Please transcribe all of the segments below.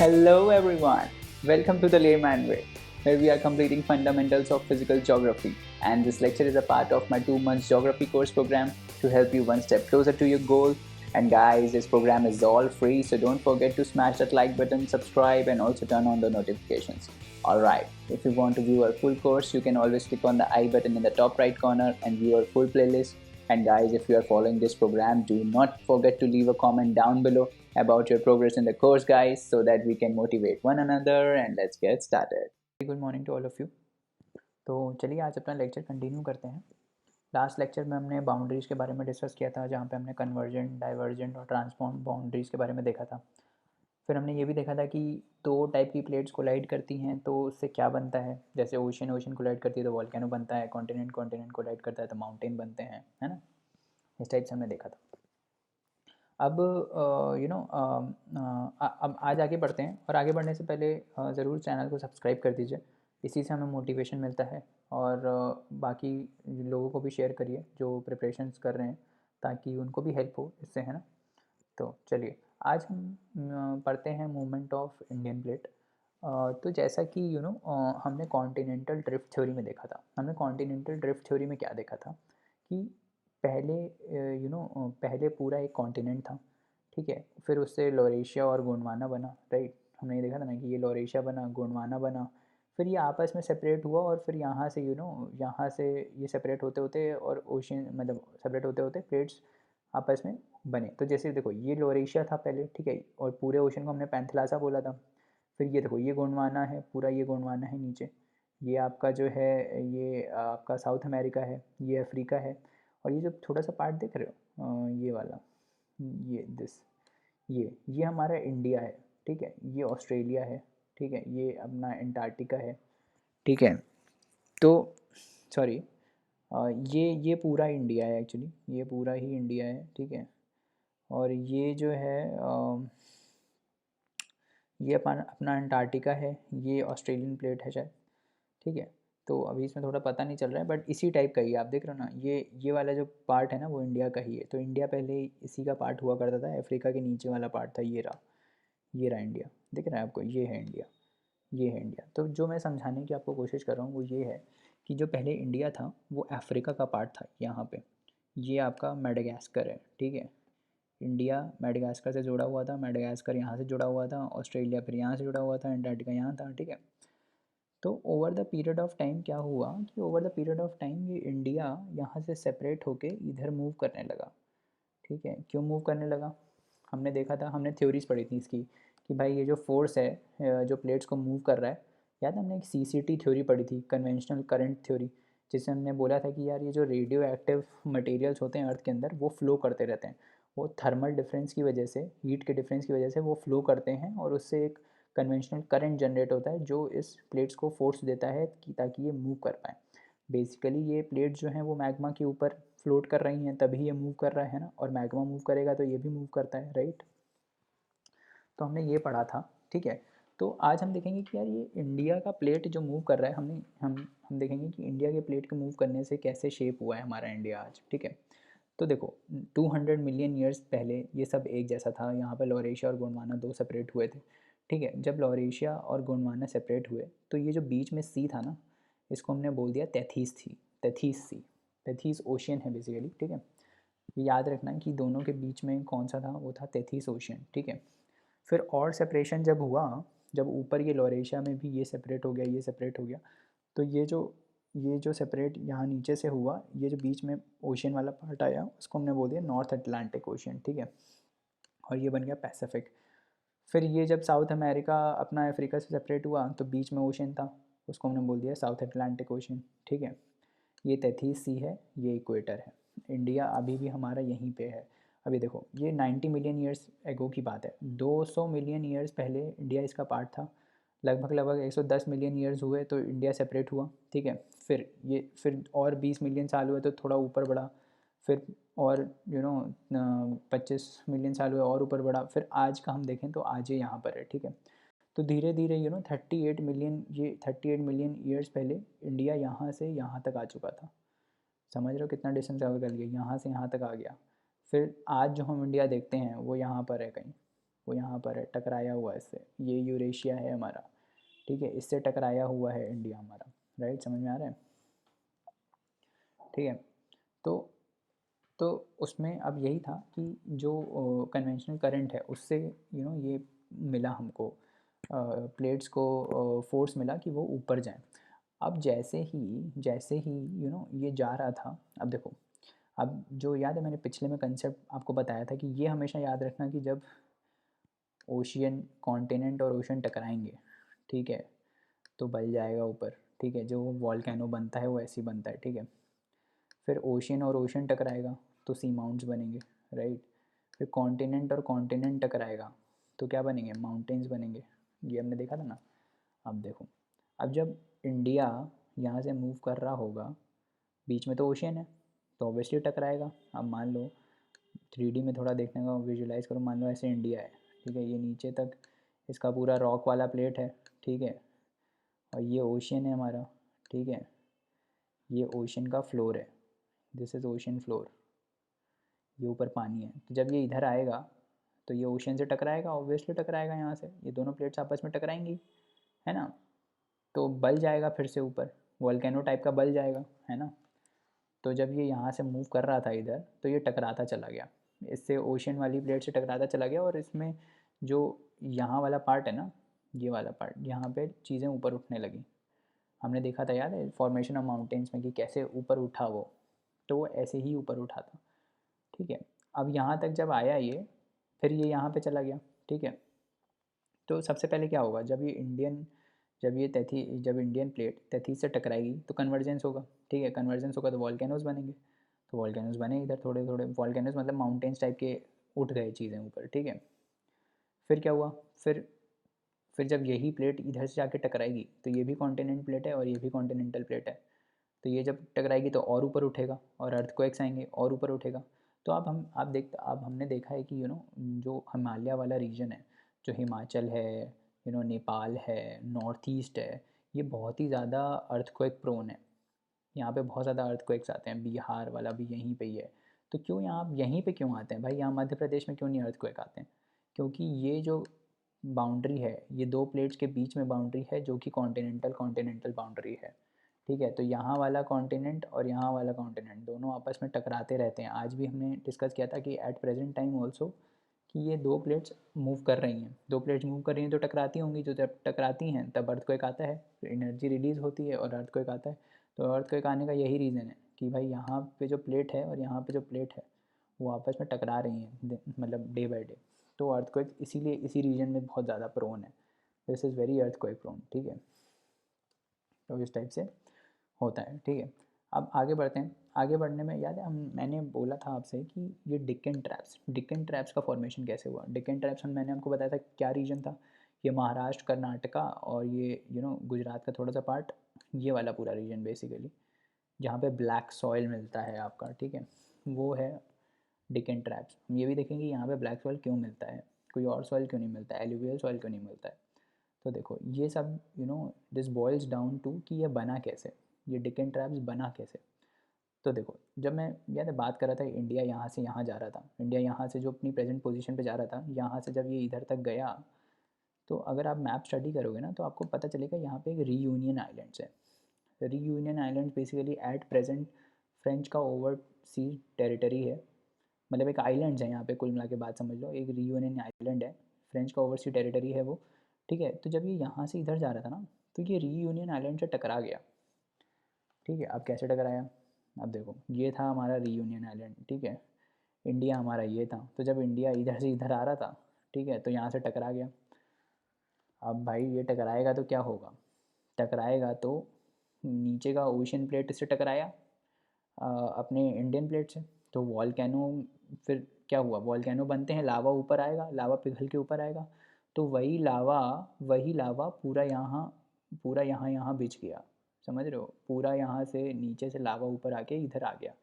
Hello everyone, welcome to the Layman Way, where we are completing fundamentals of physical geography. And this lecture is a part of my 2 months geography course program to help you one step closer to your goal. And guys, this program is all free, so don't forget to smash that like button, subscribe, and also turn on the notifications. Alright, if you want to view our full course, you can always click on the I button in the top right corner and view our full playlist. And guys, if you are following this program, do not forget to leave a comment down below about your progress in the course, guys, so that we can motivate one another. And let's get started. Good morning to all of you. तो चलिए आज अपना lecture continue करते हैं। Last lecture में हमने boundaries के बारे में डिस्कस किया था, जहाँ पे हमने कन्वर्जेंट, डाइवर्जेंट और ट्रांसफॉर्म बाउंड्रीज़ के बारे में देखा था। फिर हमने ये भी देखा था कि दो टाइप की प्लेट्स कोलाइड करती हैं तो उससे क्या बनता है। जैसे ओशन ओशन कोलाइड करती है तो वॉल्केनो बनता है, कॉन्टिनेंट कॉन्टिनेंट कोलाइड करता है तो माउंटेन बनते हैं, है ना। इस टाइप से हमने देखा था। अब अब आज आगे बढ़ते हैं, और आगे बढ़ने से पहले ज़रूर चैनल को सब्सक्राइब कर दीजिए। इसी से हमें मोटिवेशन मिलता है, और बाकी लोगों को भी शेयर करिए जो प्रिपरेशंस कर रहे हैं, ताकि उनको भी हेल्प हो इससे, है ना। तो चलिए आज हम पढ़ते हैं मूवमेंट ऑफ इंडियन प्लेट। तो जैसा कि हमने कॉन्टिनेंटल ड्रिफ्ट थ्योरी में देखा था। हमने कॉन्टिनेंटल ड्रिफ्ट थ्योरी में क्या देखा था कि पहले पहले पूरा एक कॉन्टिनेंट था, ठीक है। फिर उससे लॉरेशिया और गोंडवाना बना, राइट। हमने ये देखा था ना कि ये लॉरेशिया बना, गोंडवाना बना, फिर ये आपस में सेपरेट हुआ, और फिर यहाँ से यहाँ से ये सेपरेट होते होते और ओशन मतलब सेपरेट होते होते प्लेट्स आपस में बने। तो जैसे देखो ये लॉरेशिया था पहले, ठीक है, और पूरे ओशन को हमने पैंथलासा बोला था। फिर ये देखो ये गोंडवाना है, पूरा ये गोंडवाना है नीचे। ये आपका जो है ये आपका साउथ अमेरिका है, ये अफ्रीका है। और ये जो थोड़ा सा पार्ट देख रहे हो ये वाला, ये दिस, ये हमारा इंडिया है, ठीक है। ये ऑस्ट्रेलिया है, ठीक है। ये अपना एंटार्क्टिका है, ठीक है। तो सॉरी, ये पूरा इंडिया है एक्चुअली, ये पूरा ही इंडिया है, ठीक है। और ये जो है ये अपना अपना अंटार्कटिका है, ये ऑस्ट्रेलियन प्लेट है शायद, ठीक है। तो अभी इसमें थोड़ा पता नहीं चल रहा है, बट इसी टाइप का ही आप देख रहे हो ना। ये वाला जो पार्ट है ना वो इंडिया का ही है। तो इंडिया पहले इसी का पार्ट हुआ करता था, अफ्रीका के नीचे वाला पार्ट था, ये रहा इंडिया। दिख रहा है आपको, ये है इंडिया, ये है इंडिया। तो जो मैं समझाने की आपको कोशिश कर रहा हूँ वो ये है कि जो पहले इंडिया था वो अफ्रीका का पार्ट था यहाँ पे। ये आपका मेडागास्कर है, ठीक है। इंडिया मेडागास्कर से जुड़ा हुआ था, मेडागास्कर यहाँ से जुड़ा हुआ था, ऑस्ट्रेलिया फिर यहाँ से जुड़ा हुआ था, अंटार्कटिका यहाँ था, ठीक है। तो over the period of time क्या हुआ कि over the period of time ये इंडिया यहाँ से सेपरेट होके इधर मूव करने लगा, ठीक है। क्यों मूव करने लगा, हमने देखा था, हमने थ्योरीज पढ़ी थी इसकी कि भाई ये जो फोर्स है जो प्लेट्स को मूव कर रहा है। याद है हमने एक CCT थ्योरी पढ़ी थी, कन्वेंशनल करंट थ्योरी, जिससे हमने बोला था कि यार ये जो रेडियो एक्टिव मटेरियल्स होते हैं अर्थ के अंदर वो फ्लो करते रहते हैं। वो थर्मल डिफरेंस की वजह से, हीट के डिफरेंस की वजह से वो फ्लो करते हैं, और उससे एक कन्वेंशनल करंट जनरेट होता है जो इस प्लेट्स को फोर्स देता है कि ताकि ये मूव कर पाएँ। बेसिकली ये प्लेट्स जो हैं वो मैग्मा के ऊपर फ्लोट कर रही हैं, तभी ये मूव कर रहा है ना। और मैग्मा मूव करेगा तो ये भी मूव करता है, राइट। तो हमने ये पढ़ा था, ठीक है। तो आज हम देखेंगे कि यार ये इंडिया का प्लेट जो मूव कर रहा है, हम देखेंगे कि इंडिया के प्लेट के मूव करने से कैसे शेप हुआ है हमारा इंडिया आज, ठीक है। तो देखो 200 मिलियन ईयर्स पहले ये सब एक जैसा था। यहाँ पर लॉरेशिया और गोंडवाना दो सेपरेट हुए थे, ठीक है। जब लॉरेशिया और गोंडवाना सेपरेट हुए तो ये जो बीच में सी था ना, इसको हमने बोल दिया तैथीस थी, तैथीस सी, तैथीस ओशियन है बेसिकली, ठीक है। ये याद रखना कि दोनों के बीच में कौन सा था, वो था तैथीस ओशियन, ठीक है। फिर और सेपरेशन जब हुआ, जब ऊपर ये लॉरेशिया में भी ये सेपरेट हो गया, ये सेपरेट हो गया, तो ये जो सेपरेट यहाँ नीचे से हुआ, ये जो बीच में ओशियन वाला पार्ट आया उसको हमने बोल दिया नॉर्थ अटलांटिक ओशियन, ठीक है। और ये बन गया पैसिफिक। फिर ये जब साउथ अमेरिका अपना अफ्रीका से सेपरेट हुआ तो बीच में ओशियन था, उसको हमने बोल दिया साउथ अटलांटिक ओशियन, ठीक है। ये 33 सी है, ये इक्वेटर है। इंडिया अभी भी हमारा यहीं पे है। अभी देखो ये 90 मिलियन ईयर्स एगो की बात है, 200 मिलियन ईयर्स पहले इंडिया इसका पार्ट था। लगभग लगभग 110 मिलियन ईयर्स हुए तो इंडिया सेपरेट हुआ, ठीक है। फिर और 20 मिलियन साल हुए तो थोड़ा ऊपर बढ़ा। फिर और 25 मिलियन साल हुए और ऊपर बढ़ा। फिर आज का हम देखें तो आज ये यहाँ पर है, ठीक है। तो धीरे धीरे 38 मिलियन ईयर्स पहले इंडिया यहाँ से यहाँ तक आ चुका था। समझ रहे हो कितना डिस्टेंस कवर कर लिया, यहाँ से यहाँ तक आ गया। फिर आज जो हम इंडिया देखते हैं वो यहाँ पर है कहीं, वो यहाँ पर है, टकराया हुआ है इससे। ये यूरेशिया है हमारा, ठीक है, इससे टकराया हुआ है इंडिया हमारा, राइट, समझ में आ रहा है, ठीक है। तो तो उसमें अब यही था कि जो कन्वेंशनल करंट है उससे ये मिला हमको, प्लेट्स को फोर्स मिला कि वो ऊपर जाएं। अब जैसे ही ये जा रहा था, अब देखो, अब जो याद है मैंने पिछले में कंसेप्ट आपको बताया था कि ये हमेशा याद रखना कि जब ओशियन कॉन्टिनेंट और ओशन टकराएंगे, ठीक है, तो बल जाएगा ऊपर, ठीक है, जो वॉल्केनो बनता है वो ऐसे ही बनता है, ठीक है। फिर ओशियन और ओशन टकराएगा तो सी माउंट्स बनेंगे, राइट। फिर कॉन्टिनेंट और कॉन्टिनेंट टकराएगा तो क्या बनेंगे, माउंटेन्स बनेंगे। ये हमने देखा था ना। अब देखो, अब जब इंडिया यहाँ से मूव कर रहा होगा, बीच में तो ओशियन है, तो ऑब्वियसली टकराएगा। अब मान लो 3D में थोड़ा देखने का विजुलाइज करो, मान लो ऐसे इंडिया है, ठीक है, ये नीचे तक इसका पूरा रॉक वाला प्लेट है, ठीक है, और ये ओशियन है हमारा, ठीक है, ये ओशन का फ्लोर है, दिस इज़ ओशन फ्लोर, ये ऊपर पानी है। तो जब ये इधर आएगा तो ये ओशन से टकराएगा, ऑब्वियसली टकराएगा, यहाँ से ये दोनों प्लेट्स आपस में टकराएंगी, है ना। तो बल जाएगा फिर से ऊपर, वॉल्केनो टाइप का बल जाएगा, है ना। तो जब ये यहाँ से मूव कर रहा था इधर, तो ये टकराता चला गया, इससे ओशन वाली प्लेट से टकराता चला गया, और इसमें जो यहाँ वाला पार्ट है ना, ये वाला पार्ट, यहाँ पे चीज़ें ऊपर उठने लगी। हमने देखा था, याद है, फॉर्मेशन ऑफ माउंटेन्स में, कि कैसे ऊपर उठा वो, तो वो ऐसे ही ऊपर उठा था, ठीक है। अब यहाँ तक जब आया ये, फिर ये यहाँ पे चला गया, ठीक है। तो सबसे पहले क्या होगा, जब इंडियन प्लेट तैथीस से टकराएगी तो कन्वर्जेंस होगा, ठीक है, कन्वर्जेंस होगा तो वॉल्केनोज बनेंगे, तो वॉल्केनोज बने इधर थोड़े थोड़े वॉल्केनोज, मतलब माउंटेन्स टाइप के उठ गए चीज़ें ऊपर, ठीक है। फिर क्या हुआ, फिर फिर जब यही प्लेट इधर से जाके टकराएगी तो ये भी कॉन्टिनेंट प्लेट है और ये भी कॉन्टिनेंटल प्लेट है, तो ये जब टकराएगी तो और ऊपर उठेगा और अर्थक्वेक्स आएंगे और ऊपर उठेगा। तो अब हमने देखा है कि जो हिमालय वाला रीजन है, जो हिमाचल है, नेपाल है, नॉर्थ ईस्ट है, ये बहुत ही ज़्यादा अर्थक्वेक प्रोन है। यहाँ पे बहुत ज़्यादा अर्थक्वेक्स आते हैं, बिहार वाला भी यहीं पे ही है। तो क्यों यहाँ यहीं पे क्यों आते हैं भाई, यहाँ मध्य प्रदेश में क्यों नहीं अर्थक्वेक आते हैं? क्योंकि ये जो बाउंड्री है, ये दो प्लेट्स के बीच में बाउंड्री है, जो कि कॉन्टिनेंटल कॉन्टिनेंटल बाउंड्री है, ठीक है। तो यहाँ वाला कॉन्टिनेंट और यहाँ वाला कॉन्टिनेंट दोनों आपस में टकराते रहते हैं। आज भी हमने डिस्कस किया था कि एट प्रेजेंट टाइम ऑल्सो, कि ये दो प्लेट्स मूव कर रही हैं, दो प्लेट्स मूव कर रही हैं तो टकराती होंगी, जो जब टकराती हैं तब अर्थक्वेक आता है, तो एनर्जी रिलीज़ होती है और अर्थक्वेक आता है। तो अर्थक्वेक आने का यही रीज़न है कि भाई यहाँ पे जो प्लेट है और यहाँ पे जो प्लेट है वो आपस में टकरा रही हैं, मतलब डे बाई डे। तो अर्थक्वेक इसीलिए इसी रीजन में बहुत ज़्यादा प्रोन है, this is very earthquake prone, ठीक है। तो इस टाइप से होता है, ठीक है। अब आगे बढ़ते हैं। आगे बढ़ने में याद है मैंने बोला था आपसे कि ये डिक्कन ट्रैप्स का फॉर्मेशन कैसे हुआ। डिक्कन ट्रैप्स मैंने आपको बताया था क्या रीजन था, ये महाराष्ट्र, कर्नाटका और ये गुजरात का थोड़ा सा पार्ट, ये वाला पूरा रीजन बेसिकली, जहाँ पे ब्लैक सॉइल मिलता है आपका, ठीक है, वो है डिकन ट्रैप्स। हम ये भी देखेंगे यहाँ पे ब्लैक सॉइल क्यों मिलता है, कोई और सॉइल क्यों नहीं मिलता है, एलुवियल सॉइल क्यों नहीं मिलता है। तो देखो ये सब दिस बॉइल्स डाउन टू कि ये बना कैसे, ये डिकन ट्रैप्स बना कैसे। तो देखो, जब मैं याद है बात कर रहा था, इंडिया यहाँ से यहाँ जा रहा था, इंडिया यहाँ से जो अपनी प्रेजेंट पोजीशन पे जा रहा था, यहाँ से जब ये इधर तक गया, तो अगर आप मैप स्टडी करोगे ना तो आपको पता चलेगा यहाँ पे एक रीयूनियन आइलैंड्स है। Reunion island basically at present French का ओवर सी टेरिटरी है, मतलब एक आइलैंड्स है यहाँ पे, कुल मिला के बात समझ लो, एक रीयूनियन आइलैंड है, फ्रेंच का ओवरसी टेरिटरी है वो, ठीक है। तो जब ये यहाँ से इधर जा रहा था ना, तो ये रीयूनियन आइलैंड से टकरा गया, ठीक है। अब कैसे टकराया, अब देखो, ये था हमारा रीयूनियन आइलैंड, ठीक है, इंडिया हमारा ये था। तो जब इंडिया इधर से इधर आ रहा था, ठीक है, तो यहाँ से टकरा गया। अब भाई ये टकराएगा तो क्या होगा, टकराएगा तो नीचे का ओशन प्लेट से टकराया अपने इंडियन प्लेट से, तो वॉल्केनो, फिर क्या हुआ, वॉल्केनो बनते हैं, लावा ऊपर आएगा, लावा पिघल के ऊपर आएगा, तो वही लावा पूरा यहाँ यहाँ बिछ गया, समझ रहे हो, पूरा यहाँ से नीचे से लावा ऊपर आके इधर आ गया।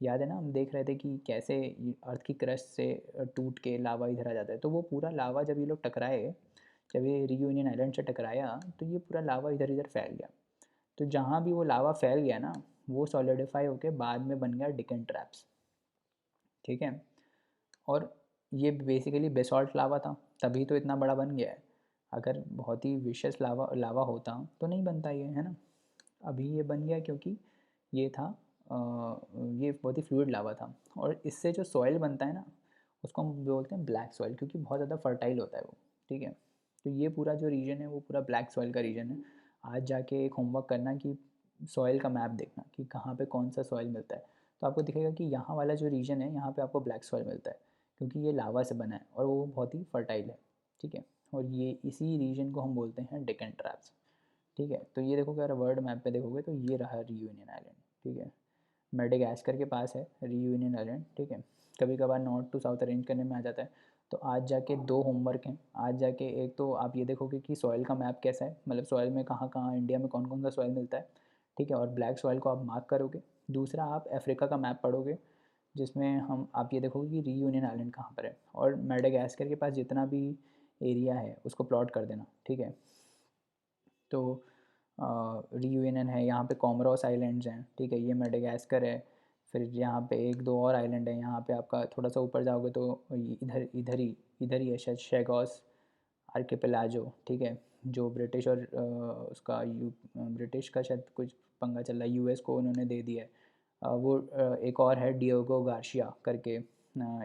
याद है ना, हम देख रहे थे कि कैसे अर्थ की क्रस्ट से टूट के लावा इधर आ जाता है। तो वो पूरा लावा जब ये लोग टकराए, जब ये रीयूनियन आइलैंड से टकराया, तो ये पूरा लावा इधर इधर फैल गया। तो जहाँ भी वो लावा फैल गया ना, वो सॉलिडिफाई होके बाद में बन गया डिकन ट्रैप्स, ठीक है। और ये बेसिकली बेसॉल्ट लावा था, तभी तो इतना बड़ा बन गया है। अगर बहुत ही विशेष लावा लावा होता तो नहीं बनता ये, है ना। अभी ये बन गया क्योंकि ये था ये बहुत ही फ्लूइड लावा था। और इससे जो सॉइल बनता है ना, उसको हम बोलते हैं ब्लैक सॉइल, क्योंकि बहुत ज़्यादा फर्टाइल होता है वो, ठीक है। तो ये पूरा जो रीजन है वो पूरा ब्लैक सॉइल का रीजन है। आज जाके एक होमवर्क करना कि सॉइल का मैप देखना कि कहाँ पे कौन सा सॉइल मिलता है। तो आपको दिखेगा कि यहाँ वाला जो रीजन है यहाँ पे आपको ब्लैक सॉइल मिलता है, क्योंकि ये लावा से बना है और वो बहुत ही फर्टाइल है, ठीक है। और ये इसी रीजन को हम बोलते हैं डेक्कन ट्रैप्स, ठीक है। तो ये देखो, अगर वर्ल्ड मैप पे देखोगे तो ये रहा रियूनियन आइलैंड, ठीक है। मेडागास्कर के पास है रियूनियन आइलैंड, ठीक है। कभी कभार नॉर्थ टू साउथ अरेंज करने में आ जाता है। तो आज जाके दो होमवर्क हैं। आज जाके एक तो आप ये देखोगे कि सॉइल का मैप कैसा है, मतलब सॉइल में कहाँ कहाँ इंडिया में कौन कौन सा सॉइल मिलता है, ठीक है। और ब्लैक सॉइल को आप मार्क करोगे। दूसरा, आप अफ्रीका का मैप पढ़ोगे, जिसमें हम आप ये देखोगे कि रीयूनियन आइलैंड कहाँ पर है। और मेडागास्कर के पास जितना भी एरिया है उसको प्लॉट कर देना, ठीक है। तो रियूनियन है, यहाँ पे कॉमरोस आइलैंड्स हैं, ठीक है, ये मेडागास्कर है। फिर यहाँ पे एक दो और आइलैंड है, यहाँ पे आपका थोड़ा सा ऊपर जाओगे तो इधर ही है शायद शेगोस आर्किपेलागो, ठीक है। जो ब्रिटिश और उसका ब्रिटिश का शायद कुछ पंगा चल रहा है, यूएस को उन्होंने दे दिया है। वो एक और है डियोगो गार्शिया करके,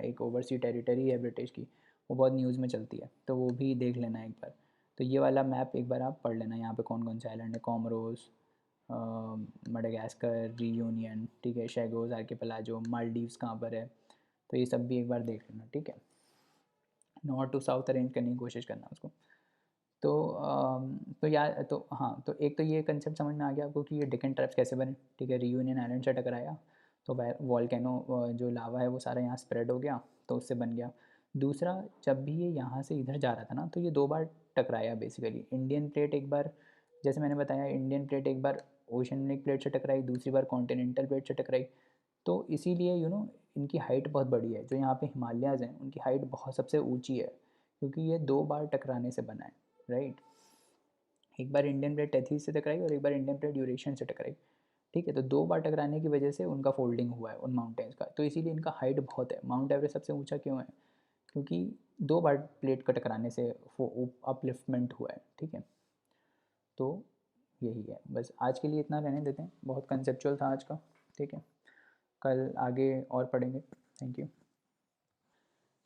एक ओवरसी टेरिटरी है ब्रिटिश की, वो बहुत न्यूज़ में चलती है, तो वो भी देख लेना एक बार। तो ये वाला मैप एक बार आप पढ़ लेना, यहाँ पे कौन कौन से आइलैंड है, कॉमरोस, मडागास्कर, रियूनियन, ठीक है, शेगोस आर्किपेलागो, मालदीव्स कहाँ पर है। तो ये सब भी एक बार देख लेना, ठीक है। नॉर्थ टू साउथ अरेंज करने की कोशिश करना उसको। तो तो यार, तो हाँ, तो एक तो ये कंसेप्ट समझ में आ गया आपको कि ये डेक्कन ट्रैप्स कैसे बने, ठीक है। रियूनियन आइलैंड से टकराया तो वॉल्केनो जो लावा है वो सारा यहाँ स्प्रेड हो गया, तो उससे बन गया। दूसरा, जब भी ये यहाँ से इधर जा रहा था ना, तो ये दो बार टकराया बेसिकली। इंडियन प्लेट एक बार, जैसे मैंने बताया, इंडियन प्लेट एक बार ओशनिक प्लेट से टकराई, दूसरी बार कॉन्टिनेंटल प्लेट से टकराई। तो इसीलिए इनकी हाइट बहुत बड़ी है। जो यहाँ पे हिमालयाज़ हैं उनकी हाइट बहुत सबसे ऊंची है, क्योंकि ये दो बार टकराने से बना है, राइट। एक बार इंडियन प्लेट टेथीस से टकराई और एक बार इंडियन प्लेट यूरेशियन से टकराई, ठीक है। तो दो बार टकराने की वजह से उनका फोल्डिंग हुआ है उन माउंटेन्स का, तो इसीलिए इनका हाइट बहुत है। माउंट एवरेस्ट सबसे ऊंचा क्यों है? क्योंकि दो बार प्लेट का टकराने से अपलिफ्टमेंट हुआ है, ठीक है। तो यही है, बस आज के लिए इतना रहने देते हैं, बहुत कंसेप्चुअल था आज का, ठीक है। कल आगे और पढ़ेंगे। Thank you.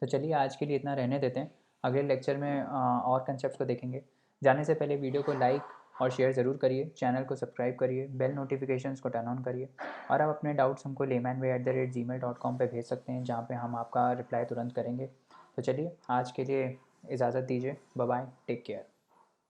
तो चलिए आज के लिए इतना रहने देते हैं, अगले लेक्चर में और कंसेप्ट को देखेंगे। जाने से पहले वीडियो को लाइक और शेयर ज़रूर करिए, चैनल को सब्सक्राइब करिए, बेल नोटिफिकेशंस को टर्न ऑन करिए। और आप अपने डाउट्स हमको laymanway@gmail.com पे भेज सकते हैं, जहाँ पे हम आपका रिप्लाई तुरंत करेंगे। तो चलिए आज के लिए इजाज़त दीजिए, बाय बाय, टेक केयर।